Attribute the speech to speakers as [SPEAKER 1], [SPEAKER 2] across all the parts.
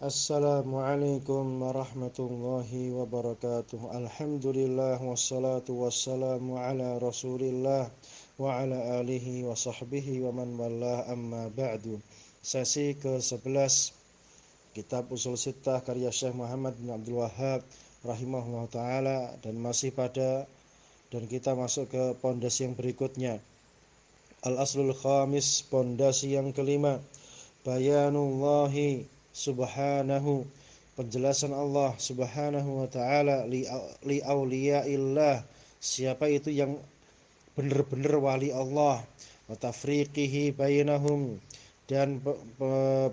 [SPEAKER 1] Assalamualaikum warahmatullahi wabarakatuh. Alhamdulillah wassalatu wassalamu ala Rasulillah wa ala alihi wa sahbihi wa man wallah, amma ba'du. Sesi ke-11 Kitab Ushul Sittah karya Syekh Muhammad bin Abdul Wahhab rahimahullah taala, dan kita masuk ke pondasi yang berikutnya. Al-aslul khamis, pondasi yang kelima, bayanullahi subhanahu, penjelasan Allah subhanahu wa ta'ala li awliyaillah, siapa itu yang benar-benar wali Allah, wa tafriqihi bainahum, dan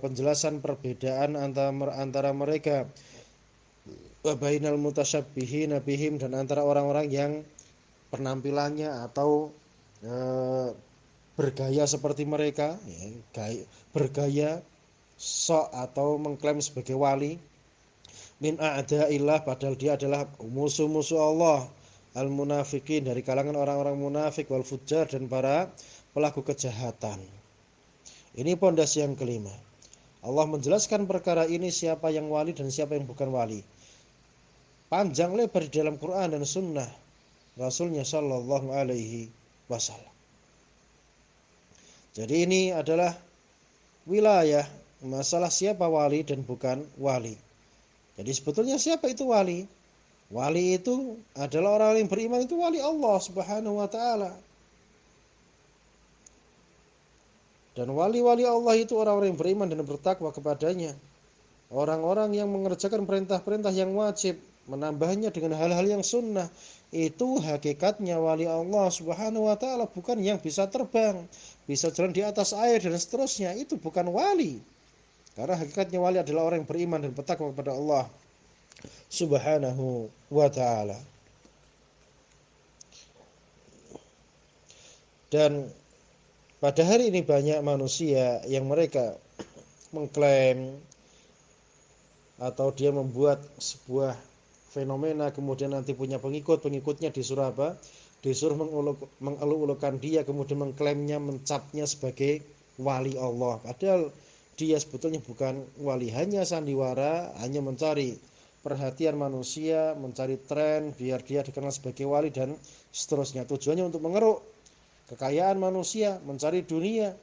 [SPEAKER 1] penjelasan perbedaan antara mereka, wa bainal mutasyabbihin bihim, dan antara orang-orang yang penampilannya atau bergaya seperti mereka, bergaya sok atau mengklaim sebagai wali, min a'da'illah, padahal dia adalah musuh-musuh Allah, al-munafiqin, dari kalangan orang-orang munafik, wal fujjar, dan para pelaku kejahatan. Ini pondasi yang kelima. Allah menjelaskan perkara ini, siapa yang wali dan siapa yang bukan wali, panjang lebar di dalam Quran dan sunnah Rasulnya sallallahu alaihi wasallam. Jadi ini adalah wilayah masalah siapa wali dan bukan wali. Jadi sebetulnya siapa itu wali? Wali itu adalah orang yang beriman, itu wali Allah subhanahu wa ta'ala. Dan wali-wali Allah itu orang-orang yang beriman dan bertakwa kepadanya, orang-orang yang mengerjakan perintah-perintah yang wajib, menambahnya dengan hal-hal yang sunnah. Itu hakikatnya wali Allah subhanahu wa ta'ala, bukan yang bisa terbang, bisa jalan di atas air dan seterusnya. Itu bukan wali. Karena hakikatnya wali adalah orang yang beriman dan bertakwa kepada Allah subhanahu wa ta'ala. Dan pada hari ini banyak manusia yang mereka mengklaim atau dia membuat sebuah fenomena, kemudian nanti punya pengikutnya disuruh apa? Disuruh mengeluh-elukan dia, kemudian mengklaimnya, mencapnya sebagai wali Allah. Padahal dia sebetulnya bukan wali, hanya sandiwara, hanya mencari perhatian manusia, mencari tren biar dia dikenal sebagai wali dan seterusnya. Tujuannya untuk mengeruk kekayaan manusia, mencari dunia,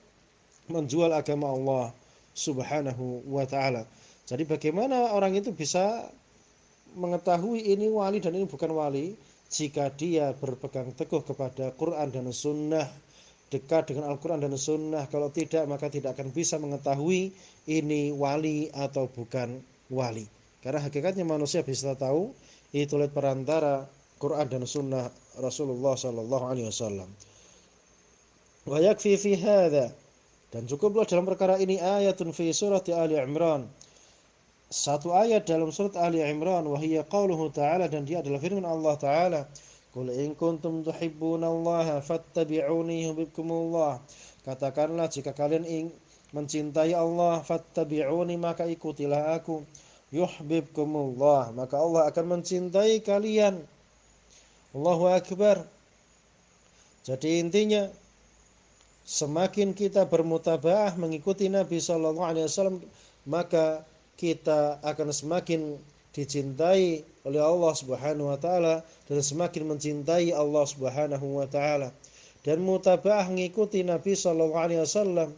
[SPEAKER 1] menjual agama Allah subhanahu wa ta'ala. Jadi bagaimana orang itu bisa mengetahui ini wali dan ini bukan wali? Jika dia berpegang teguh kepada Quran dan Sunnah, dekat dengan Al-Quran dan Sunnah. Kalau tidak, maka tidak akan bisa mengetahui ini wali atau bukan wali. Karena hakikatnya manusia bisa tahu itu lewat perantara Quran dan Sunnah Rasulullah sallallahu alaihi wasallam. Wa yakfi fi hadza, dan cukuplah dalam perkara ini ayatun fi surati Ali Imran, satu ayat dalam surat Ali Imran, wa hiya qauluhu ta'ala, dan dia adalah firman Allah ta'ala, qul in kuntum tuhibbunallaha fattabi'uni yuhibbukumullah, katakanlah jika kalian mencintai Allah, fattabi'uni, maka ikutilah aku, yuhibbukumullah, maka Allah akan mencintai kalian. Allahu akbar. Jadi intinya, semakin kita bermutabaah mengikuti Nabi sallallahu alaihi wasallam, maka kita akan semakin dicintai oleh Allah subhanahu wa ta'ala dan semakin mencintai Allah subhanahu wa ta'ala. Dan mutabaah mengikuti Nabi sallallahu alaihi wasallam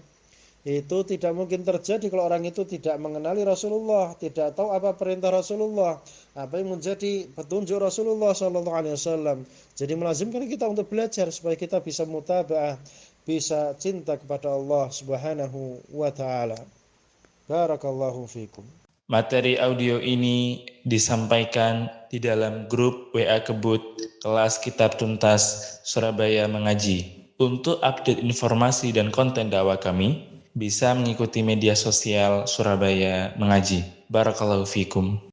[SPEAKER 1] itu tidak mungkin terjadi kalau orang itu tidak mengenali Rasulullah, tidak tahu apa perintah Rasulullah, apa yang menjadi petunjuk Rasulullah sallallahu alaihi wasallam. Jadi melazimkan kita untuk belajar supaya kita bisa mutabaah, bisa cinta kepada Allah subhanahu wa ta'ala. Barakallahu fikum.
[SPEAKER 2] Materi audio ini disampaikan di dalam grup WA Kebut kelas Kitab Tuntas Surabaya Mengaji. Untuk update informasi dan konten dakwah kami, bisa mengikuti media sosial Surabaya Mengaji. Barakallahu fikum.